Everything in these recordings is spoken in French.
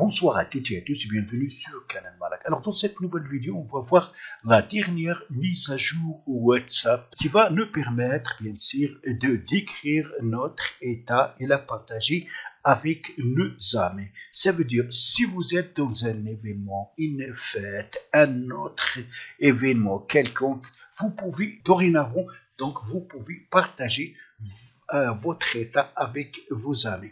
Bonsoir à toutes et à tous et bienvenue sur Canal Malak. Alors dans cette nouvelle vidéo, on va voir la dernière mise à jour WhatsApp qui va nous permettre bien sûr de décrire notre état et la partager avec nos amis. Ça veut dire si vous êtes dans un événement, une fête, un autre événement quelconque, vous pouvez dorénavant vous pouvez partager votre état avec vos amis.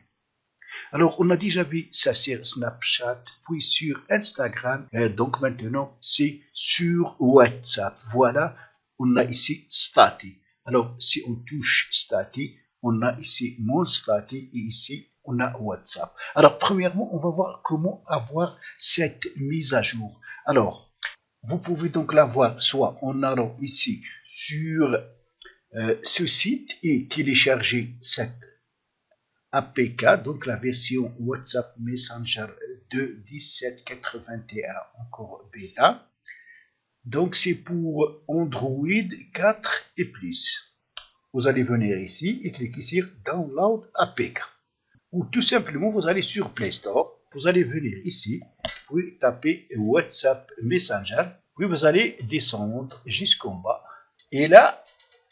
Alors, on a déjà vu ça sur Snapchat, puis sur Instagram, donc maintenant c'est sur WhatsApp. Voilà, on a ici Status. Alors, si on touche Status, on a ici mon Status et ici on a WhatsApp. Alors, premièrement, on va voir comment avoir cette mise à jour. Alors, vous pouvez donc la voir soit en allant ici sur ce site et télécharger cette APK, donc la version WhatsApp Messenger de 17.81 encore bêta. Donc c'est pour Android 4 et plus. Vous allez venir ici et cliquer sur Download APK. Ou tout simplement vous allez sur Play Store, vous allez venir ici, puis taper WhatsApp Messenger, puis vous allez descendre jusqu'en bas. Et là,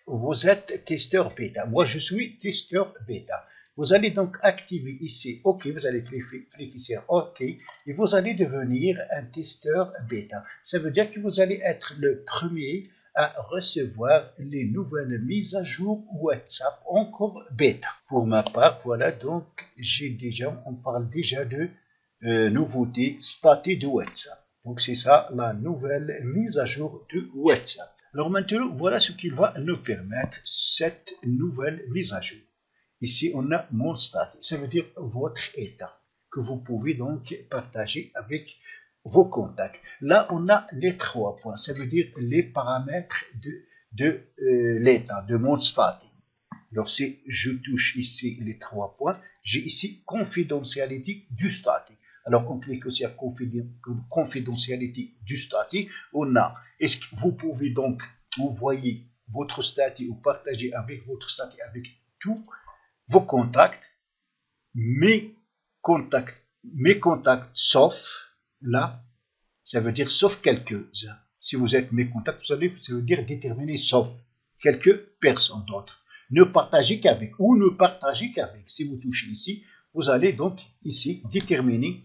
vous êtes testeur bêta. Moi, je suis testeur bêta. Vous allez donc activer ici OK, vous allez cliquer sur OK et vous allez devenir un testeur bêta. Ça veut dire que vous allez être le premier à recevoir les nouvelles mises à jour WhatsApp encore bêta. Pour ma part, voilà, donc on parle déjà de nouveauté statut de WhatsApp. Donc c'est ça la nouvelle mise à jour de WhatsApp. Alors maintenant, voilà ce qu'il va nous permettre, cette nouvelle mise à jour. Ici, on a mon statut, ça veut dire votre état, que vous pouvez donc partager avec vos contacts. Là, on a les 3 points, ça veut dire les paramètres de l'état, de mon statut. Alors, si je touche ici les 3 points, j'ai ici confidentialité du statut. Alors, on clique sur confidentialité du statut. On a, est-ce que vous pouvez donc envoyer votre statut ou partager avec votre statut avec tous vos contacts, mes contacts sauf là, ça veut dire sauf quelques-uns. Si vous êtes mes contacts, ça veut dire déterminer sauf quelques personnes d'autres. Ne partagez qu'avec ou ne partagez qu'avec. Si vous touchez ici, vous allez donc ici déterminer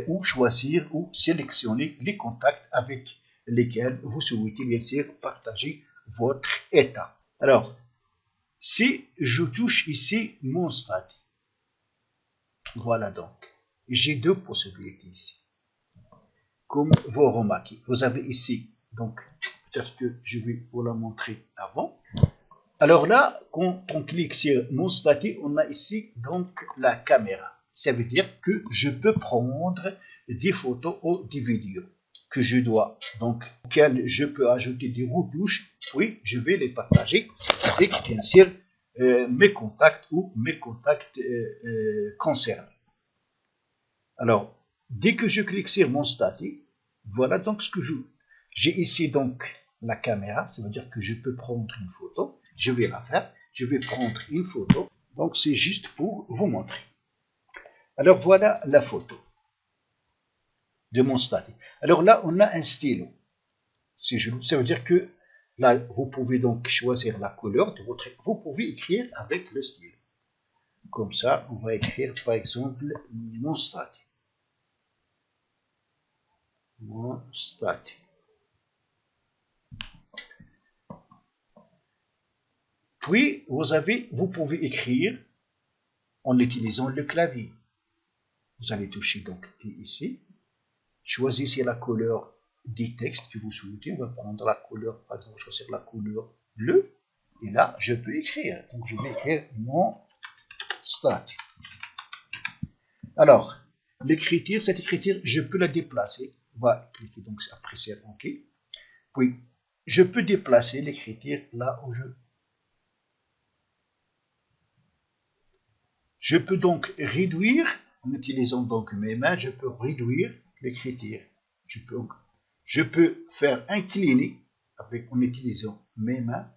ou choisir ou sélectionner les contacts avec lesquels vous souhaitez bien sûr partager votre état. Alors, si je touche ici mon statut, voilà donc, j'ai deux possibilités ici. Comme vous remarquez, vous avez ici, donc peut-être que je vais vous la montrer avant. Alors là, quand on clique sur mon statut, on a ici donc la caméra. Ça veut dire que je peux prendre des photos ou des vidéos que je dois, donc auxquelles je peux ajouter des retouches. Oui, je vais les partager avec bien sûr mes contacts ou mes contacts concernés. Alors, dès que je clique sur mon statut, voilà donc ce que j'ai ici donc la caméra, ça veut dire que je peux prendre une photo. Je vais la faire, je vais prendre une photo. Donc c'est juste pour vous montrer. Alors voilà la photo de mon statut. Alors là, on a un stylo. Ça veut dire que là, vous pouvez donc choisir la couleur de votre. Vous pouvez écrire avec le stylo. Comme ça, on va écrire par exemple mon statut. Mon statut. Puis, vous pouvez écrire en utilisant le clavier. Vous allez toucher donc ici. Choisissez la couleur des textes que vous souhaitez. On va prendre la couleur, par exemple, choisir la couleur bleue. Et là, je peux écrire. Donc, je vais écrire mon statut. Alors, l'écriture, cette écriture, je peux la déplacer. On va cliquer donc après sur OK. Puis, je peux déplacer l'écriture là où je peux donc réduire, en utilisant donc mes mains, je peux réduire l'écriture. Je peux faire incliner en utilisant mes mains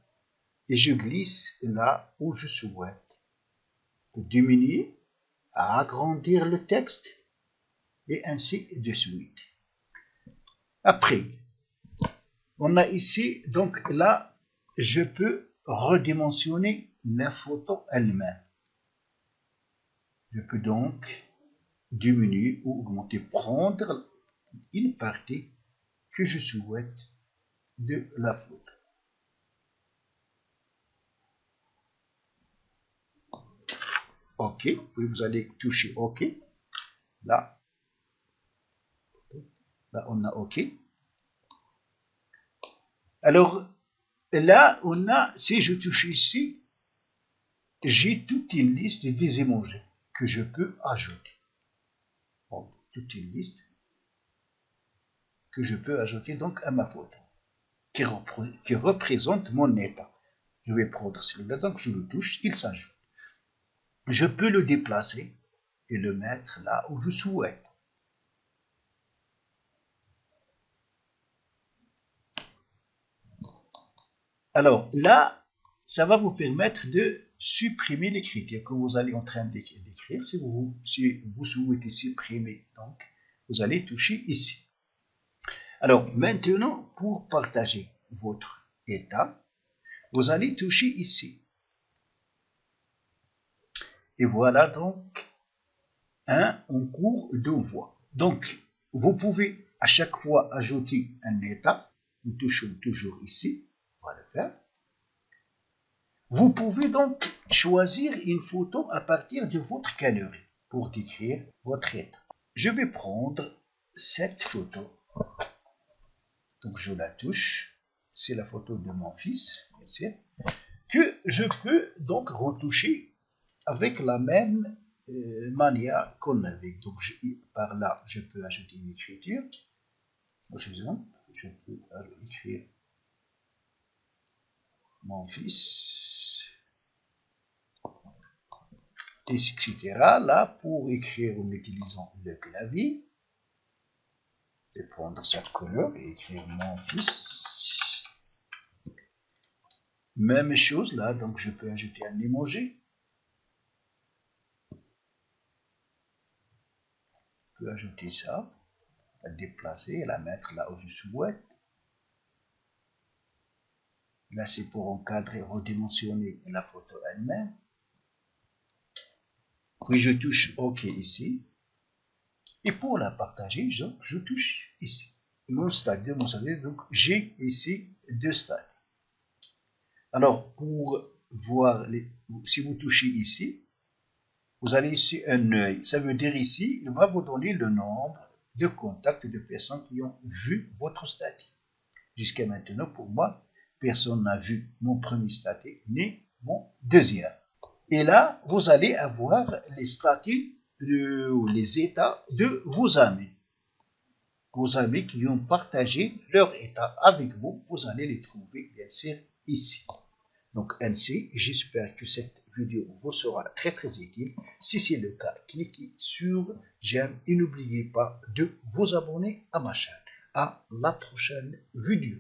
et je glisse là où je souhaite. Je peux diminuer, agrandir le texte. et ainsi de suite. Après, on a ici, donc là, je peux redimensionner la photo elle-même. Je peux donc diminuer ou augmenter, prendre une partie que je souhaite de la photo. OK, puis vous allez toucher OK. Là, on a OK. Alors, là, on a, si je touche ici, j'ai toute une liste des emojis que je peux ajouter. Bon, toute une liste que je peux ajouter donc à ma photo, qui représente mon état. Je vais prendre celui-là, donc je le touche, il s'ajoute. Je peux le déplacer et le mettre là où je souhaite. Alors là, ça va vous permettre de supprimer les critères que vous allez en train d'écrire. Si vous souhaitez supprimer, donc, vous allez toucher ici. Alors maintenant, pour partager votre état, vous allez toucher ici. Et voilà donc un en cours de voie. Donc, vous pouvez à chaque fois ajouter un état. Nous touchons toujours ici. On va le faire. Vous pouvez donc choisir une photo à partir de votre galerie pour décrire votre état. Je vais prendre cette photo. Donc je la touche. C'est la photo de mon fils, bien sûr, que je peux donc retoucher avec la même manière qu'on avait. Donc par là, je peux ajouter une écriture. Par exemple, je peux écrire mon fils, etc. Là, pour écrire en utilisant le clavier, je vais prendre cette couleur et écrire mon fils. Même chose là, donc je peux ajouter un emoji. Je peux ajouter ça, la déplacer et la mettre là où je souhaite. Là, c'est pour encadrer, redimensionner la photo elle-même. Puis je touche OK ici. Et pour la partager, je touche ici. Mon stade, donc j'ai ici deux stades. Alors, pour voir, si vous touchez ici, vous avez ici un œil. Ça veut dire ici, il va vous donner le nombre de contacts de personnes qui ont vu votre statut. Jusqu'à maintenant, pour moi, personne n'a vu mon premier statut ni mon deuxième. Et là, vous allez avoir les statuts ou les états de vos amis. Vos amis qui ont partagé leur état avec vous, vous allez les trouver bien sûr ici. Donc ainsi, j'espère que cette vidéo vous sera très utile. Si c'est le cas, cliquez sur j'aime et n'oubliez pas de vous abonner à ma chaîne. À la prochaine vidéo.